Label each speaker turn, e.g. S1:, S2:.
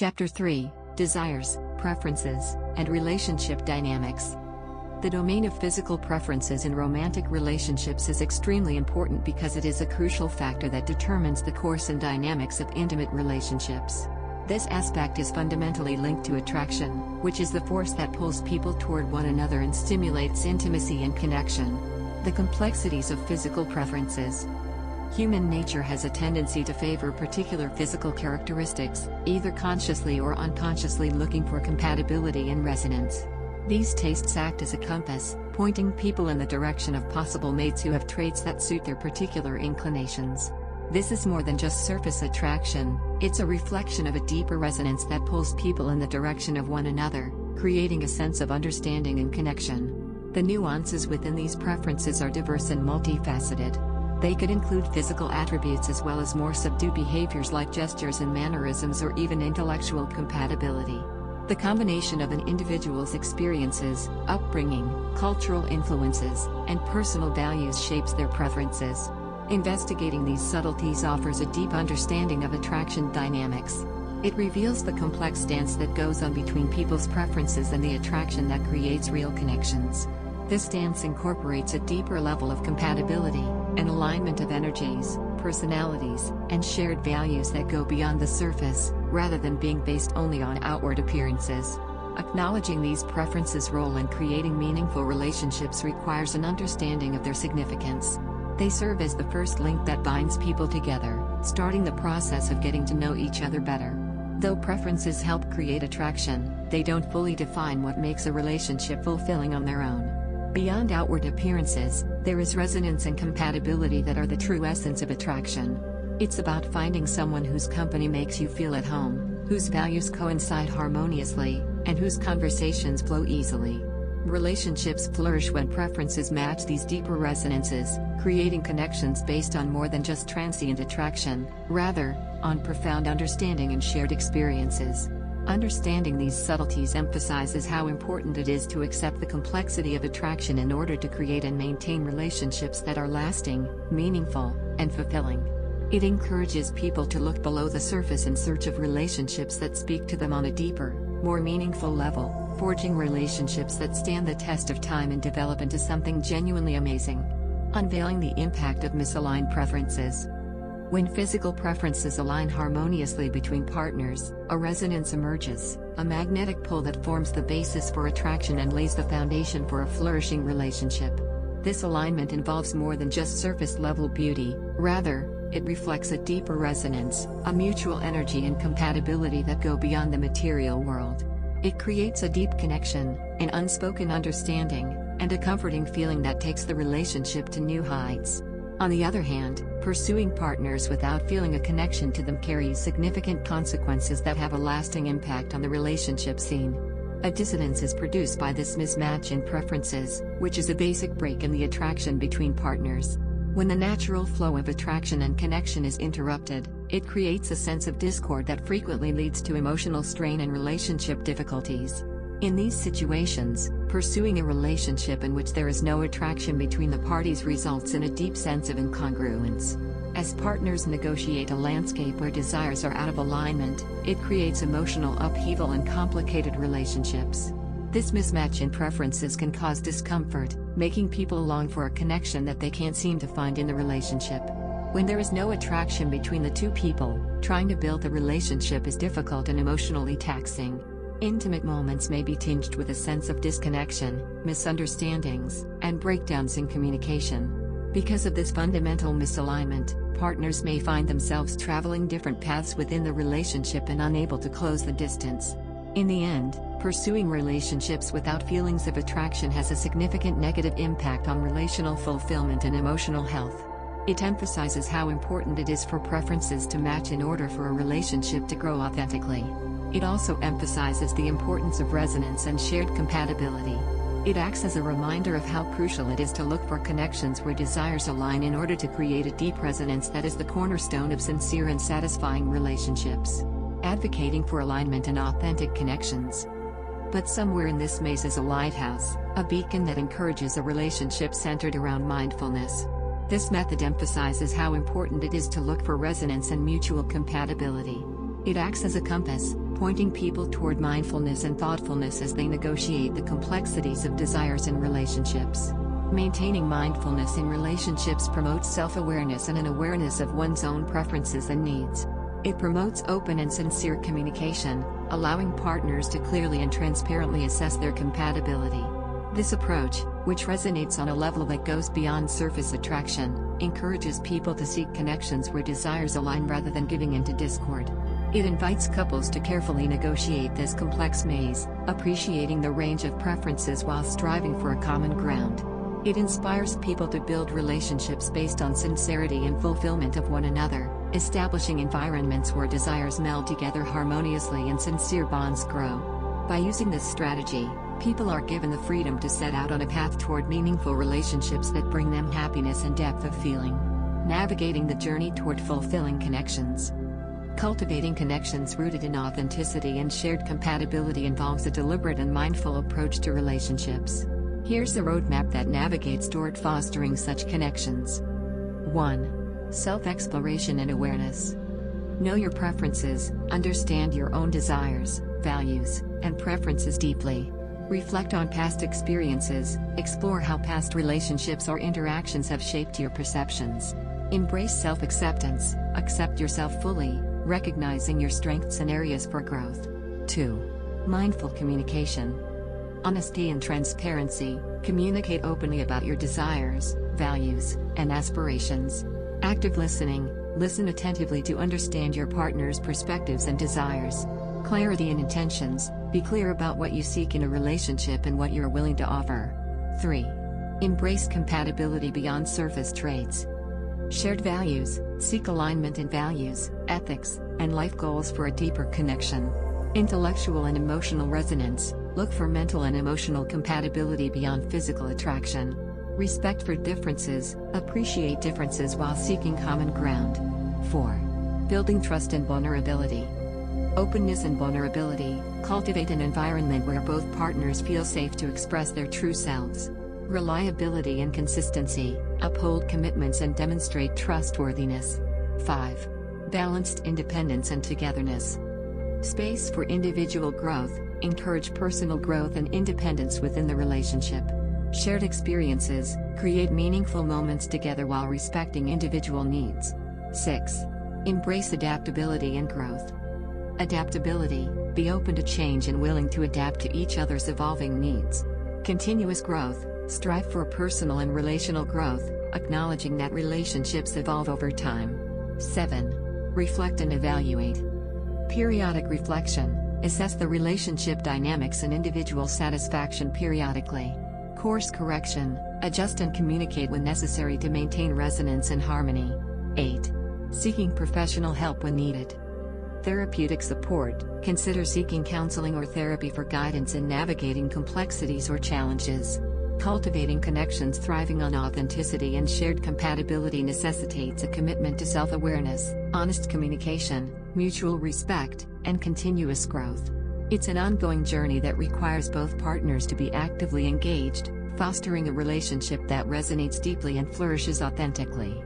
S1: Chapter 3, Desires, Preferences, and Relationship Dynamics. The domain of physical preferences in romantic relationships is extremely important because it is a crucial factor that determines the course and dynamics of intimate relationships. This aspect is fundamentally linked to attraction, which is the force that pulls people toward one another and stimulates intimacy and connection. The complexities of physical preferences. Human nature has a tendency to favor particular physical characteristics, either consciously or unconsciously looking for compatibility and resonance. These tastes act as a compass, pointing people in the direction of possible mates who have traits that suit their particular inclinations. This is more than just surface attraction, it's a reflection of a deeper resonance that pulls people in the direction of one another, creating a sense of understanding and connection. The nuances within these preferences are diverse and multifaceted. They could include physical attributes as well as more subdued behaviors like gestures and mannerisms or even intellectual compatibility. The combination of an individual's experiences, upbringing, cultural influences, and personal values shapes their preferences. Investigating these subtleties offers a deep understanding of attraction dynamics. It reveals the complex dance that goes on between people's preferences and the attraction that creates real connections. This dance incorporates a deeper level of compatibility, an alignment of energies, personalities, and shared values that go beyond the surface, rather than being based only on outward appearances. Acknowledging these preferences' role in creating meaningful relationships requires an understanding of their significance. They serve as the first link that binds people together, starting the process of getting to know each other better. Though preferences help create attraction, they don't fully define what makes a relationship fulfilling on their own. Beyond outward appearances, there is resonance and compatibility that are the true essence of attraction. It's about finding someone whose company makes you feel at home, whose values coincide harmoniously, and whose conversations flow easily. Relationships flourish when preferences match these deeper resonances, creating connections based on more than just transient attraction, rather, on profound understanding and shared experiences. Understanding these subtleties emphasizes how important it is to accept the complexity of attraction in order to create and maintain relationships that are lasting, meaningful, and fulfilling. It encourages people to look below the surface in search of relationships that speak to them on a deeper, more meaningful level, forging relationships that stand the test of time and develop into something genuinely amazing. Unveiling the impact of misaligned preferences. When physical preferences align harmoniously between partners, a resonance emerges, a magnetic pull that forms the basis for attraction and lays the foundation for a flourishing relationship. This alignment involves more than just surface-level beauty, rather, it reflects a deeper resonance, a mutual energy and compatibility that go beyond the material world. It creates a deep connection, an unspoken understanding, and a comforting feeling that takes the relationship to new heights. On the other hand, pursuing partners without feeling a connection to them carries significant consequences that have a lasting impact on the relationship scene. A dissonance is produced by this mismatch in preferences, which is a basic break in the attraction between partners. When the natural flow of attraction and connection is interrupted, it creates a sense of discord that frequently leads to emotional strain and relationship difficulties. In these situations, pursuing a relationship in which there is no attraction between the parties results in a deep sense of incongruence. As partners negotiate a landscape where desires are out of alignment, it creates emotional upheaval and complicated relationships. This mismatch in preferences can cause discomfort, making people long for a connection that they can't seem to find in the relationship. When there is no attraction between the two people, trying to build the relationship is difficult and emotionally taxing. Intimate moments may be tinged with a sense of disconnection, misunderstandings, and breakdowns in communication. Because of this fundamental misalignment, partners may find themselves traveling different paths within the relationship and unable to close the distance. In the end, pursuing relationships without feelings of attraction has a significant negative impact on relational fulfillment and emotional health. It emphasizes how important it is for preferences to match in order for a relationship to grow authentically. It also emphasizes the importance of resonance and shared compatibility. It acts as a reminder of how crucial it is to look for connections where desires align in order to create a deep resonance that is the cornerstone of sincere and satisfying relationships. Advocating for alignment and authentic connections. But somewhere in this maze is a lighthouse, a beacon that encourages a relationship centered around mindfulness. This method emphasizes how important it is to look for resonance and mutual compatibility. It acts as a compass, pointing people toward mindfulness and thoughtfulness as they negotiate the complexities of desires in relationships. Maintaining mindfulness in relationships promotes self-awareness and an awareness of one's own preferences and needs. It promotes open and sincere communication, allowing partners to clearly and transparently assess their compatibility. This approach, which resonates on a level that goes beyond surface attraction, encourages people to seek connections where desires align rather than giving into discord. It invites couples to carefully negotiate this complex maze, appreciating the range of preferences while striving for a common ground. It inspires people to build relationships based on sincerity and fulfillment of one another, establishing environments where desires meld together harmoniously and sincere bonds grow. By using this strategy, people are given the freedom to set out on a path toward meaningful relationships that bring them happiness and depth of feeling. Navigating the journey toward fulfilling connections. Cultivating connections rooted in authenticity and shared compatibility involves a deliberate and mindful approach to relationships. Here's the roadmap that navigates toward fostering such connections. 1. Self-exploration and awareness. Know your preferences, understand your own desires, values, and preferences deeply. Reflect on past experiences, explore how past relationships or interactions have shaped your perceptions. Embrace self-acceptance, accept yourself fully, recognizing your strengths and areas for growth. 2. Mindful communication. Honesty and transparency, communicate openly about your desires, values, and aspirations. Active listening, listen attentively to understand your partner's perspectives and desires. Clarity and intentions, be clear about what you seek in a relationship and what you are willing to offer. 3. Embrace compatibility beyond surface traits. Shared values, seek alignment in values, ethics, and life goals for a deeper connection. Intellectual and emotional resonance, look for mental and emotional compatibility beyond physical attraction. Respect for differences, appreciate differences while seeking common ground. 4. Building trust and vulnerability. Openness and vulnerability, cultivate an environment where both partners feel safe to express their true selves. Reliability and consistency, uphold commitments and demonstrate trustworthiness. 5. Balanced independence and togetherness. Space for individual growth, encourage personal growth and independence within the relationship. Shared experiences, create meaningful moments together while respecting individual needs. 6. Embrace adaptability and growth. Adaptability, be open to change and willing to adapt to each other's evolving needs. Continuous growth, strive for personal and relational growth, acknowledging that relationships evolve over time. 7. Reflect and evaluate. Periodic reflection, assess the relationship dynamics and individual satisfaction periodically. Course correction, adjust and communicate when necessary to maintain resonance and harmony. 8. Seeking professional help when needed. Therapeutic support, consider seeking counseling or therapy for guidance in navigating complexities or challenges. Cultivating connections thriving on authenticity and shared compatibility necessitates a commitment to self-awareness, honest communication, mutual respect, and continuous growth. It's an ongoing journey that requires both partners to be actively engaged, fostering a relationship that resonates deeply and flourishes authentically.